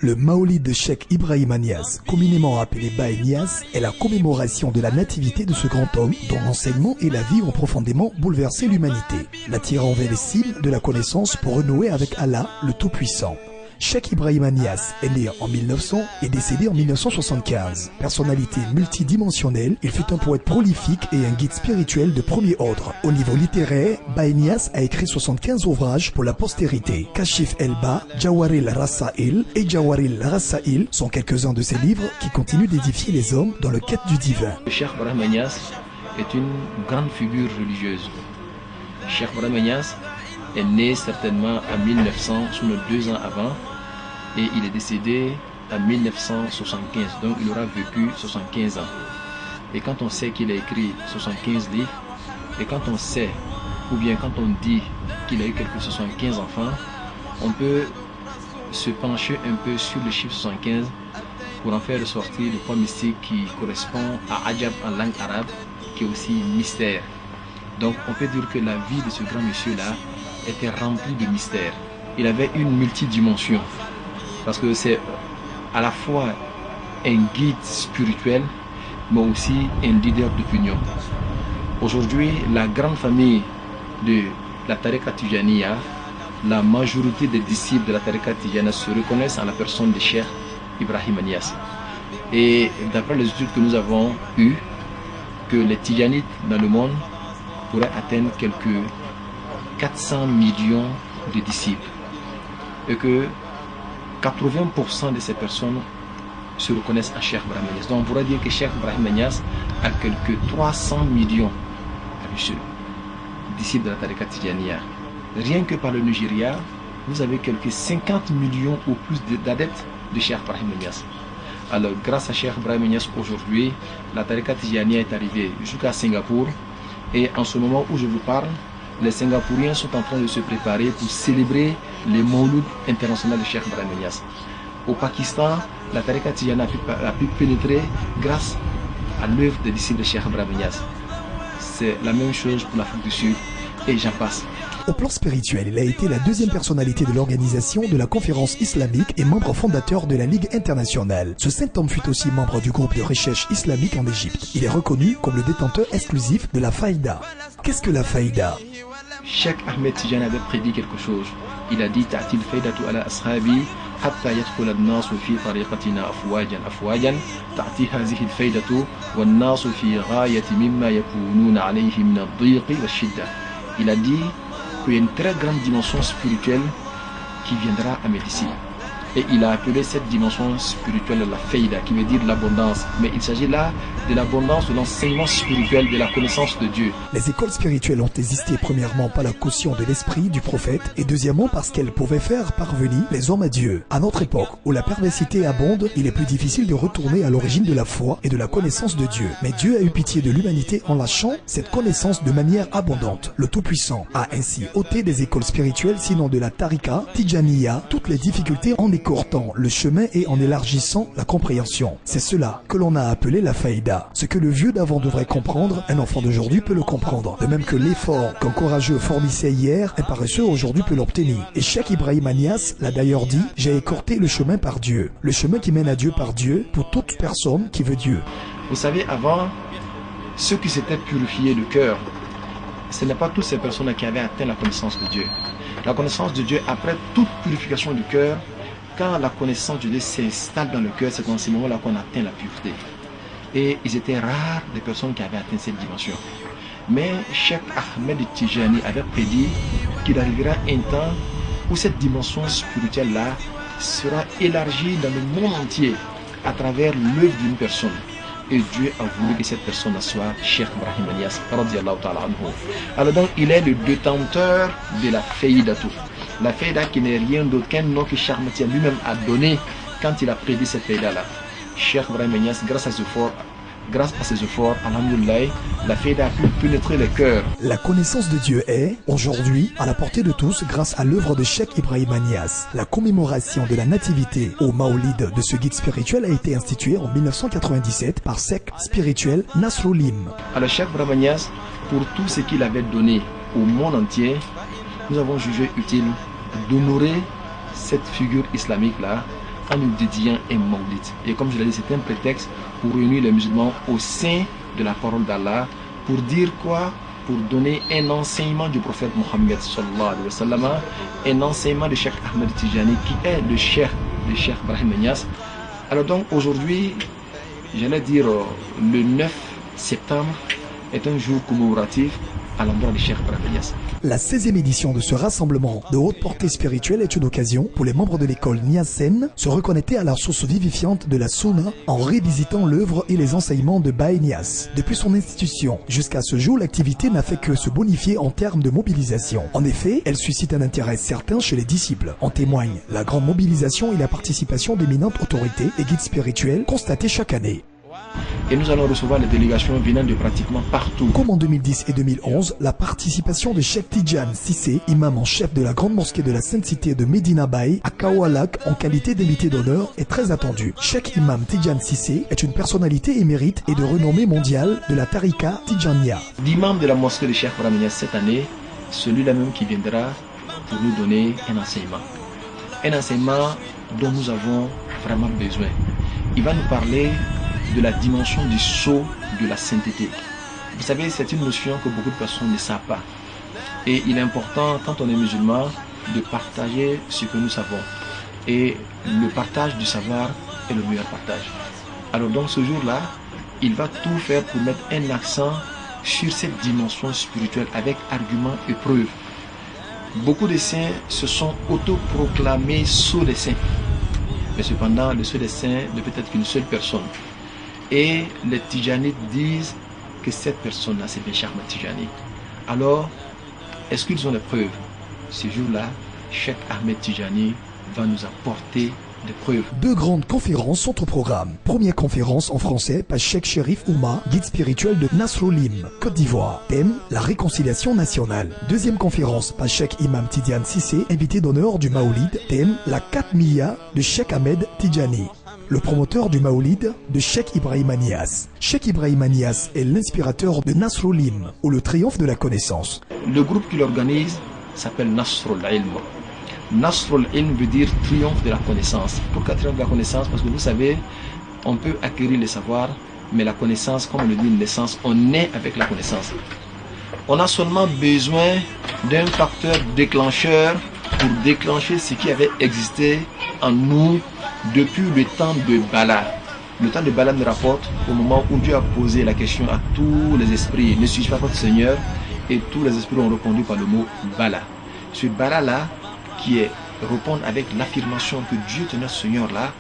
Le Maolid de Cheikh Ibrahima Niasse, communément appelé Baye Niasse, est la commémoration de la nativité de ce grand homme dont l'enseignement et la vie ont profondément bouleversé l'humanité, l'attirant vers les cimes de la connaissance pour renouer avec Allah, le Tout-Puissant. Cheikh Ibrahima Niasse est né en 1900 et décédé en 1975. Personnalité multidimensionnelle, il fut un poète prolifique et un guide spirituel de premier ordre. Au niveau littéraire, Baye Niasse a écrit 75 ouvrages pour la postérité. Kashif El-Ba, Jawaril Rasail et Jawaril Rasail sont quelques-uns de ses livres qui continuent d'édifier les hommes dans le quête du divin. Cheikh Ibrahima Niasse est une grande figure religieuse. Cheikh Ibrahima Niasse est né certainement en 1900, soit 2 ans avant, et il est décédé en 1975, donc il aura vécu 75 ans. Et quand on sait qu'il a écrit 75 livres, et quand on sait, ou bien quand on dit qu'il a eu quelques 75 enfants, on peut se pencher un peu sur le chiffre 75 pour en faire ressortir le point mystique qui correspond à Ajab en langue arabe, qui est aussi mystère. Donc on peut dire que la vie de ce grand monsieur-là était rempli de mystères. Il avait une multidimension parce que c'est à la fois un guide spirituel mais aussi un leader d'opinion. Aujourd'hui, la grande famille de la Tariqa Tijaniya, la majorité des disciples de la Tariqa Tijaniya se reconnaissent en la personne de Cheikh Ibrahima Niasse. Et d'après les études que nous avons eues, que les Tijanites dans le monde pourraient atteindre quelques 400 millions de disciples et que 80% de ces personnes se reconnaissent en Cheikh Ibrahima Niasse. Donc on pourrait dire que Cheikh Ibrahima Niasse a quelques 300 millions de disciples de la Tariqa Tijaniya. Rien que par le Nigeria, vous avez quelques 50 millions ou plus d'adeptes de Cheikh Ibrahima Niasse. Alors grâce à Cheikh Ibrahima Niasse aujourd'hui, la Tariqa Tijaniya est arrivée jusqu'à Singapour et en ce moment où je vous parle, les Singapouriens sont en train de se préparer pour célébrer les Mawlud internationaux de Cheikh Ibrahima Niasse. Au Pakistan, la Tariqa Tijaniya a pu pénétrer grâce à l'œuvre des disciples de Cheikh Ibrahima Niasse. C'est la même chose pour l'Afrique du Sud et j'en passe. Au plan spirituel, il a été la deuxième personnalité de l'organisation de la conférence islamique et membre fondateur de la Ligue internationale. Ce saint homme fut aussi membre du groupe de recherche islamique en Égypte. Il est reconnu comme le détenteur exclusif de la faïda. Qu'est-ce que la faïda? Cheikh Ahmed Tijani avait prédit quelque chose. Il a dit ta'til faydatu ala ashabi hatta yadkhul an-nas fi tariqatina afwajan afwajan ta'ti hadhihi al-faydatu wan-nas fi ghayati mimma yakununa alayhi min ad-dhiq wash-shiddah. Il a dit qu'il y a une très grande dimension spirituelle qui viendra à mes disciples. Et il a appelé cette dimension spirituelle la faïda, qui veut dire l'abondance. Mais il s'agit là de l'abondance de l'enseignement spirituel, de la connaissance de Dieu. Les écoles spirituelles ont existé premièrement par la caution de l'esprit du prophète et deuxièmement parce qu'elles pouvaient faire parvenir les hommes à Dieu. À notre époque, où la perversité abonde, il est plus difficile de retourner à l'origine de la foi et de la connaissance de Dieu. Mais Dieu a eu pitié de l'humanité en lâchant cette connaissance de manière abondante. Le Tout-Puissant a ainsi ôté des écoles spirituelles, sinon de la Tariqa Tijaniya, toutes les difficultés en écortant le chemin et en élargissant la compréhension. C'est cela que l'on a appelé la faïda. Ce que le vieux d'avant devrait comprendre, un enfant d'aujourd'hui peut le comprendre. De même que l'effort qu'un courageux fournissait hier, un paresseux aujourd'hui peut l'obtenir. Et Cheikh Ibrahima Niasse l'a d'ailleurs dit, j'ai écorté le chemin par Dieu. Le chemin qui mène à Dieu par Dieu pour toute personne qui veut Dieu. Vous savez, avant, ceux qui s'étaient purifiés le cœur, ce n'est pas toutes ces personnes qui avaient atteint la connaissance de Dieu. La connaissance de Dieu, après toute purification du cœur, quand la connaissance de Dieu s'installe dans le cœur, c'est dans ce moment-là qu'on atteint la pureté. Et ils étaient rares les personnes qui avaient atteint cette dimension. Mais Cheikh Ahmed Tijani avait prédit qu'il arrivera un temps où cette dimension spirituelle-là sera élargie dans le monde entier à travers l'œuvre d'une personne. Et Dieu a voulu que cette personne soit Cheikh Ibrahima Niasse. Alors donc, il est le détenteur de la faïdatou. La faïda qui n'est rien d'autre qu'un nom que Cheikh Ahmed lui-même a donné quand il a prédit cette faïda-là. Cheikh Ibrahima Niasse, grâce à ses efforts, alhamdoulilah, la faïda a pu pénétrer les cœurs. La connaissance de Dieu est, aujourd'hui, à la portée de tous grâce à l'œuvre de Cheikh Ibrahima Niasse. La commémoration de la nativité au Maolid de ce guide spirituel a été instituée en 1997 par secte spirituelle Nasrulim. Alors Cheikh Ibrahima Niasse, pour tout ce qu'il avait donné au monde entier, nous avons jugé utile d'honorer cette figure islamique-là en nous dédiant un maulid. Et comme je l'ai dit, c'est un prétexte pour réunir les musulmans au sein de la parole d'Allah, pour dire quoi? Pour donner un enseignement du prophète Mohammed sallallahu alayhi wa sallam, un enseignement de Cheikh Ahmed Tijani qui est le Cheikh Ibrahim Niasse. Alors donc aujourd'hui, j'allais dire le 9 septembre est un jour commémoratif à l'endroit de Cheikh Ibrahim Niasse. La 16e édition de ce rassemblement de haute portée spirituelle est une occasion pour les membres de l'école Niassen se reconnecter à la source vivifiante de la Sunna en révisitant l'œuvre et les enseignements de Baye Niasse. Depuis son institution jusqu'à ce jour, l'activité n'a fait que se bonifier en termes de mobilisation. En effet, elle suscite un intérêt certain chez les disciples. En témoigne la grande mobilisation et la participation d'éminentes autorités et guides spirituels constatées chaque année. Et nous allons recevoir les délégations venant de pratiquement partout. Comme en 2010 et 2011, la participation de Cheikh Tidjane Cissé, imam en chef de la grande mosquée de la Sainte Cité de Medina Baye à Kaolack en qualité d'invité d'honneur est très attendue. Cheikh Imam Tidjane Cissé est une personnalité émérite et de renommée mondiale de la Tariqa Tidjaniya. L'imam de la mosquée de Cheikh Ibrahim Niasse cette année, celui-là même qui viendra pour nous donner un enseignement. Un enseignement dont nous avons vraiment besoin. Il va nous parler de la dimension du sceau de la sainteté. Vous savez, c'est une notion que beaucoup de personnes ne savent pas. Et il est important, quand on est musulman, de partager ce que nous savons. Et le partage du savoir est le meilleur partage. Alors donc ce jour-là, il va tout faire pour mettre un accent sur cette dimension spirituelle avec arguments et preuves. Beaucoup de saints se sont autoproclamés sceaux des saints. Mais cependant, le sceau des saints ne peut être qu'une seule personne. Et les Tijanites disent que cette personne-là, c'est bien Cheikh Ahmed Tijani. Alors, est-ce qu'ils ont les preuves? Ce jour-là, Cheikh Ahmed Tijani va nous apporter des preuves. 2 grandes conférences sont au programme. Première conférence en français par Cheikh Chérif Ouma, guide spirituel de Nasroulim, Côte d'Ivoire. Thème, la réconciliation nationale. Deuxième conférence par Cheikh Imam Tidjane Cissé, invité d'honneur du Maoulid. Thème, la Katmiya de Cheikh Ahmed Tijani, le promoteur du Maoulid de Cheikh Ibrahim Niasse. Cheikh Ibrahim Niasse est l'inspirateur de Nasroulim, ou le triomphe de la connaissance. Le groupe qui l'organise s'appelle Nasrul Ilm. Nasrul Ilm veut dire triomphe de la connaissance. Pourquoi triomphe de la connaissance? Parce que vous savez, on peut acquérir le savoir, mais la connaissance, comme on le dit, une naissance, on naît avec la connaissance. On a seulement besoin d'un facteur déclencheur pour déclencher ce qui avait existé en nous depuis le temps de Bala. Le temps de Bala nous rapporte au moment où Dieu a posé la question à tous les esprits, ne suis-je pas votre Seigneur? Et tous les esprits ont répondu par le mot Bala. Ce Bala-là, qui est répondre avec l'affirmation que Dieu, notre Seigneur-là,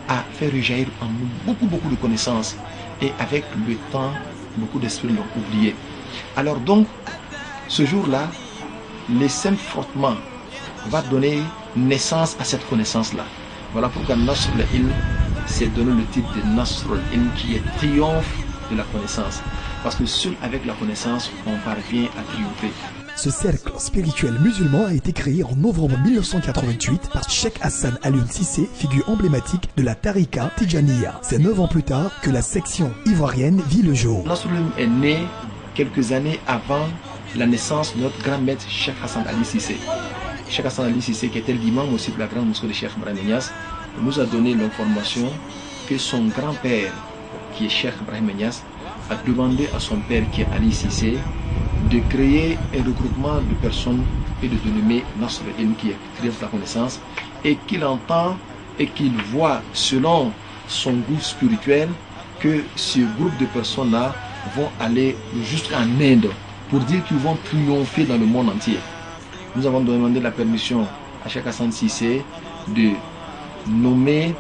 a fait rejaillir en nous beaucoup de connaissances. Et avec le temps, beaucoup d'esprits l'ont oublié. Alors donc, ce jour-là, les saints frottements va donner naissance à cette connaissance-là. Voilà pourquoi Nasrul Ilm s'est donné le titre de Nasrul Ilm, qui est triomphe de la connaissance. Parce que seul avec la connaissance, on parvient à triompher. Ce cercle spirituel musulman a été créé en novembre 1988 par Cheikh Hassan Alioune Cissé, figure emblématique de la Tariqa Tidjaniya. C'est 9 ans plus tard que la section ivoirienne vit le jour. Nasrul Ilm est né quelques années avant la naissance de notre grand maître Cheikh Hassan Ali Cissé. Cheikh Hassan Ali Cissé, qui était l'imam aussi de la grande mosquée de Cheikh Ibrahim Niasse, nous a donné l'information que son grand-père, qui est Cheikh Ibrahim Niasse, a demandé à son père, qui est Ali Cissé, de créer un regroupement de personnes et de nommer Nasrul Ilm, qui est triomphe de la connaissance, et qu'il entend et qu'il voit, selon son goût spirituel, que ce groupe de personnes-là vont aller jusqu'en Inde pour dire qu'ils vont triompher dans le monde entier. Nous avons demandé la permission à Cheikh Hassan Cissé de nommer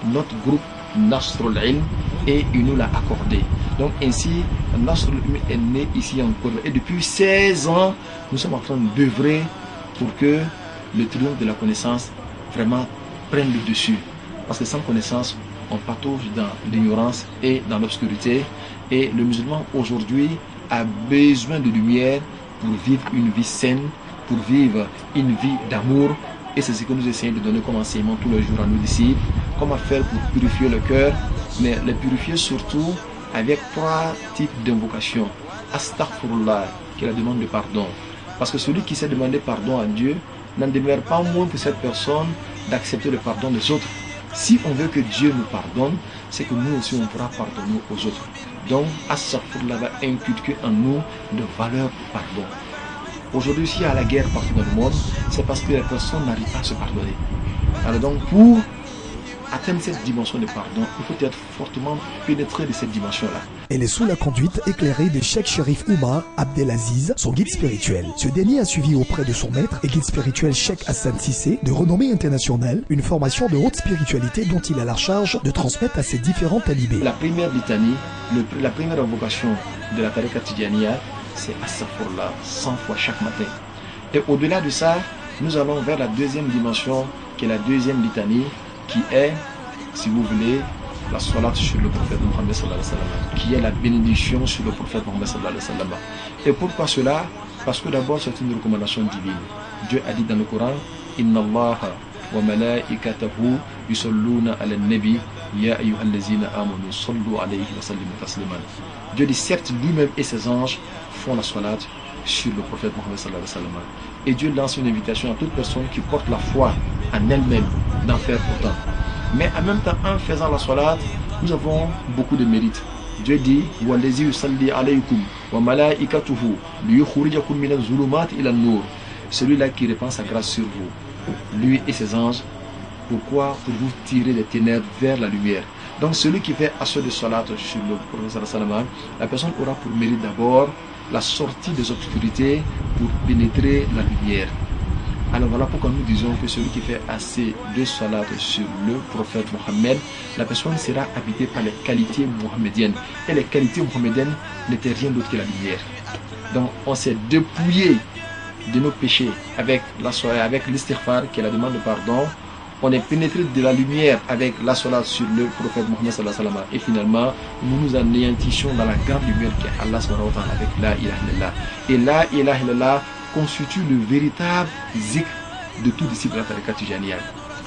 notre groupe Nasrul Ilm et il nous l'a accordé. Donc ainsi, Nasrul Ilm est né ici en Côte d'Ivoire. Et depuis 16 ans, nous sommes en train d'œuvrer pour que le triomphe de la connaissance vraiment prenne le dessus. Parce que sans connaissance, on patauge dans l'ignorance et dans l'obscurité. Et le musulman aujourd'hui a besoin de lumière pour vivre une vie saine, pour vivre une vie d'amour. Et c'est ce que nous essayons de donner comme enseignement tous les jours à nos disciples. Comment faire pour purifier le cœur, mais les purifier surtout avec 3 types d'invocations. Astaghfirullah, qui est la demande de pardon. Parce que celui qui sait demander pardon à Dieu n'en demeure pas moins pour cette personne d'accepter le pardon des autres. Si on veut que Dieu nous pardonne, c'est que nous aussi on pourra pardonner aux autres. Donc, Astaghfirullah va inculquer en nous de valeurs de pardon. Aujourd'hui, s'il y a la guerre partout dans le monde, c'est parce que les personnes n'arrivent pas à se pardonner. Alors donc, pour atteindre cette dimension de pardon, il faut être fortement pénétré de cette dimension-là. Elle est sous la conduite éclairée de Cheikh Cherif Oumar Abdelaziz, son guide spirituel. Ce dernier a suivi auprès de son maître et guide spirituel Cheikh Hassan Sissé, de renommée internationale, une formation de haute spiritualité dont il a la charge de transmettre à ses différents talibés. La première litanie, la première invocation de la Tariqa Tidjaniya, c'est Astaghfirullah 100 fois chaque matin. Et au-delà de ça, nous allons vers la deuxième dimension, qui est la deuxième litanie, qui est, si vous voulez, la salat sur le prophète Mohammed sallallahu alayhi wa sallam, qui est la bénédiction sur le prophète Mohammed sallallahu alayhi wa sallam. Et pourquoi cela? Parce que d'abord c'est une recommandation divine. Dieu a dit dans le Coran, Inna Allah wa malaikatahu yusalluna ala nabi ya ayyuhallazina amanu sallu alayhi wa sallimu tasliman. Dieu dit certes lui-même et ses anges font la salat sur le prophète Mohammed sallallahu alayhi wa sallam. Et Dieu lance une invitation à toute personne qui porte la foi en elle-même d'en faire autant. Mais en même temps, en faisant la salat, nous avons beaucoup de mérites. Dieu dit Wallazi yusalli alaykum wa malaikatuhu liyukhrijakum min az-zulumat ila an-nur. Celui-là qui répand sa grâce sur vous, lui et ses anges. Pourquoi? Pour vous tirer des ténèbres vers la lumière. Donc celui qui fait assaut de salat sur le prophète sallallahu, la personne aura pour mérite d'abord la sortie des obscurités pour pénétrer la lumière. Alors voilà pourquoi nous disons que celui qui fait assez de salat sur le prophète Mohammed, la personne sera habitée par les qualités mohammediennes. Et les qualités mohammediennes n'étaient rien d'autre que la lumière. Donc on s'est dépouillé de nos péchés avec la soirée, avec l'istighfar qui est la demande de pardon. On est pénétré de la lumière avec la salat sur le prophète Mohammed sallallahu alayhi wa sallam. Et finalement, nous nous anéantissions dans la grande lumière qui est Allah subhanahu wa ta'ala avec la ilaha illallah. Et la ilaha illallah constitue le véritable zikr de tout disciple de la Tariqa Tidjaniya.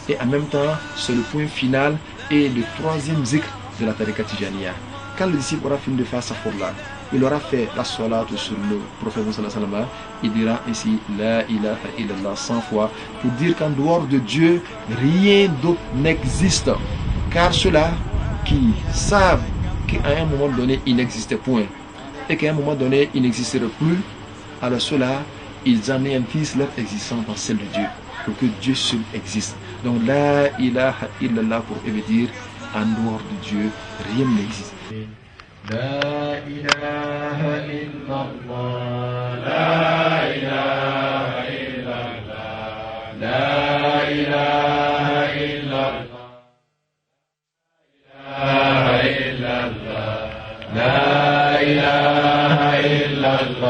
Et en même temps, c'est le point final et le troisième zikr de la Tariqa Tidjaniya. Quand le disciple aura fini de faire sa forla, il aura fait la salat sur le prophète sallallahu alayhi wa sallam, il dira ainsi la ilaha illallah 100 fois pour dire qu'en dehors de Dieu, rien d'autre n'existe. Car ceux-là qui savent qu'à un moment donné, il n'existait point et qu'à un moment donné, il n'existerait plus, alors ceux-là, ils anéantissent leur existence dans celle de Dieu, pour que Dieu seul existe. Donc la ilaha illallah pour dire en dehors de Dieu, rien n'existe. La ilaha illallah, la ilaha illallah, la ilaha illallah, la ilaha illallah.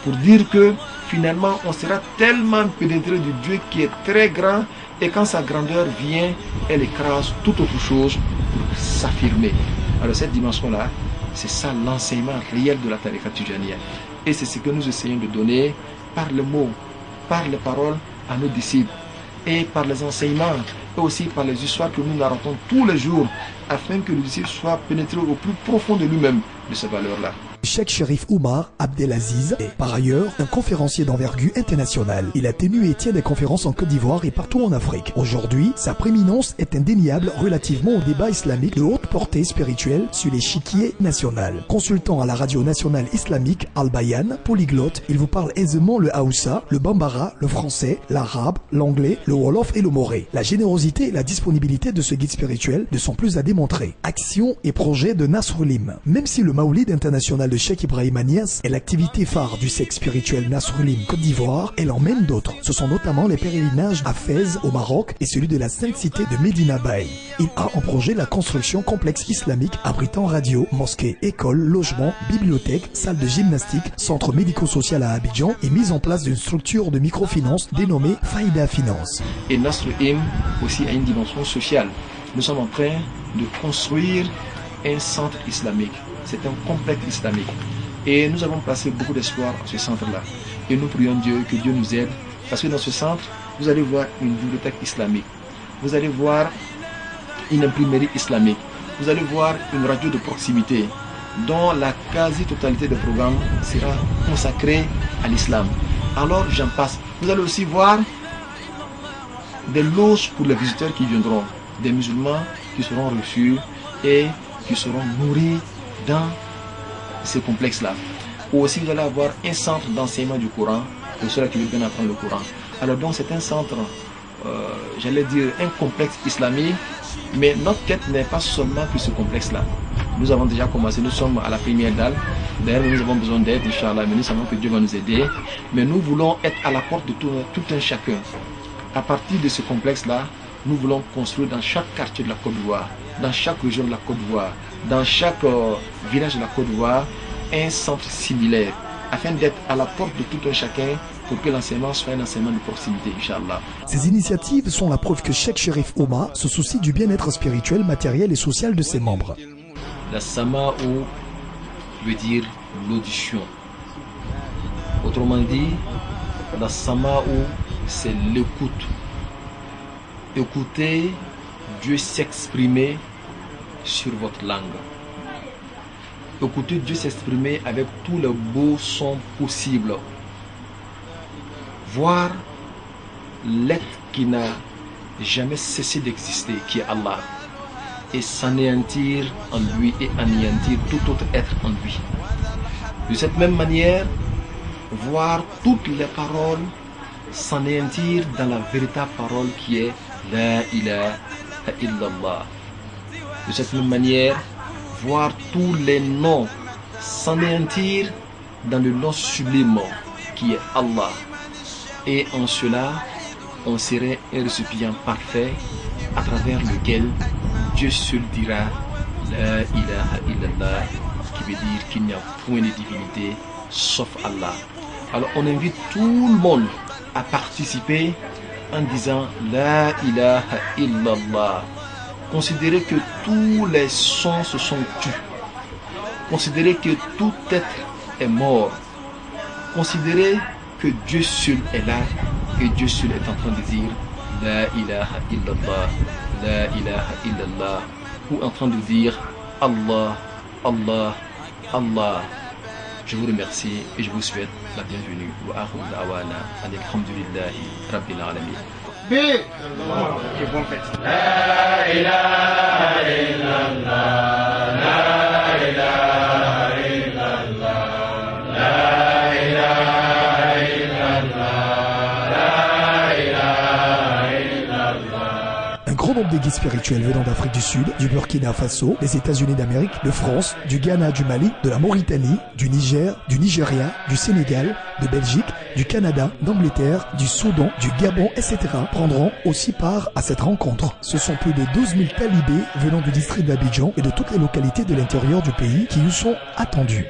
Pour dire que finalement on sera tellement pénétré du Dieu qui est très grand, et quand sa grandeur vient, elle écrase toute autre chose pour s'affirmer. Alors cette dimension-là, c'est ça l'enseignement réel de la Tariqa Tidjaniya. Et c'est ce que nous essayons de donner par le mot, par les paroles à nos disciples, et par les enseignements, et aussi par les histoires que nous narratons tous les jours, afin que le disciple soit pénétré au plus profond de lui-même de ces valeurs-là. Cheikh Cherif Oumar Abdelaziz est par ailleurs un conférencier d'envergure internationale. Il a tenu et tient des conférences en Côte d'Ivoire et partout en Afrique. Aujourd'hui, sa prééminence est indéniable relativement au débat islamique de haute portée spirituelle sur l'échiquier national. Consultant à la radio nationale islamique Al-Bayan, polyglotte, il vous parle aisément le Haoussa, le Bambara, le français, l'arabe, l'anglais, le Wolof et le Moré. La générosité et la disponibilité de ce guide spirituel ne sont plus à démontrer. Action et projet de Nasrulim. Même si le Maoulid international de Cheikh Ibrahima Niasse est l'activité phare du secte spirituel Nasrulim Côte d'Ivoire, elle en mène d'autres. Ce sont notamment les pèlerinages à Fès au Maroc et celui de la sainte cité de Medina Baye. Il a en projet la construction complexe islamique abritant radio, mosquée, école, logement, bibliothèque, salle de gymnastique, centre médico-social à Abidjan et mise en place d'une structure de microfinance dénommée Faïda Finance. Et Nasrulim aussi a une dimension sociale. Nous sommes en train de construire un centre islamique. C'est un complexe islamique. Et nous avons placé beaucoup d'espoir à ce centre-là. Et nous prions Dieu, que Dieu nous aide. Parce que dans ce centre, vous allez voir une bibliothèque islamique. Vous allez voir une imprimerie islamique. Vous allez voir une radio de proximité dont la quasi-totalité des programmes sera consacrée à l'islam. Alors j'en passe. Vous allez aussi voir des loges pour les visiteurs qui viendront, des musulmans qui seront reçus et qui seront nourris dans ces complexes-là. Ou aussi vous allez avoir un centre d'enseignement du Coran pour ceux qui veulent bien apprendre le Coran. Alors donc c'est un centre, j'allais dire un complexe islamique, mais notre quête n'est pas seulement que ce complexe-là. Nous avons déjà commencé, nous sommes à la première dalle. D'ailleurs, nous avons besoin d'aide, Inch'Allah, mais nous savons que Dieu va nous aider. Mais nous voulons être à la porte de tout un chacun. À partir de ce complexe-là, nous voulons construire dans chaque quartier de la Côte d'Ivoire, dans chaque région de la Côte d'Ivoire, dans chaque village de la Côte d'Ivoire, un centre similaire, afin d'être à la porte de tout un chacun pour que l'enseignement soit un enseignement de proximité, Inch'Allah. Ces initiatives sont la preuve que Cheikh Cherif Oumar se soucie du bien-être spirituel, matériel et social de ses membres. La Sama'u veut dire l'audition. Autrement dit, la Sama'u, c'est l'écoute. Écoutez Dieu s'exprimer sur votre langue. Écoutez Dieu s'exprimer avec tous les beaux sons possibles. Voir l'être qui n'a jamais cessé d'exister, qui est Allah, et s'anéantir en lui et anéantir tout autre être en lui. De cette même manière, voir toutes les paroles s'anéantir dans la véritable parole qui est La ilaha illallah. De cette même manière, voir tous les noms s'anéantir dans le nom sublime qui est Allah. Et en cela, on serait un récipient parfait à travers lequel Dieu seul dira La ilaha illallah, qui veut dire qu'il n'y a point de divinité sauf Allah. Alors on invite tout le monde à participer en disant La ilaha illallah. Considérez que tous les sons se sont tus. Considérez que tout être est mort. Considérez que Dieu seul est là et Dieu seul est en train de dire La ilaha illallah, La ilaha illallah, ou en train de dire Allah, Allah, Allah. Je vous remercie et je vous souhaite la bienvenue. Wa akhiru da'wana alhamdulillahi rabbil alamin. Et bonne fête. La ilaha illallah, la ilaha illallah, la ilaha illallah, la ilaha illallah. Un grand nombre de guides spirituels venant d'Afrique du Sud, du Burkina Faso, des États-Unis d'Amérique, de France, du Ghana, du Mali, de la Mauritanie, du Niger, du Nigeria, du Sénégal, de Belgique, du Canada, d'Angleterre, du Soudan, du Gabon, etc. prendront aussi part à cette rencontre. Ce sont plus de 12 000 talibés venant du district d'Abidjan et de toutes les localités de l'intérieur du pays qui y sont attendus.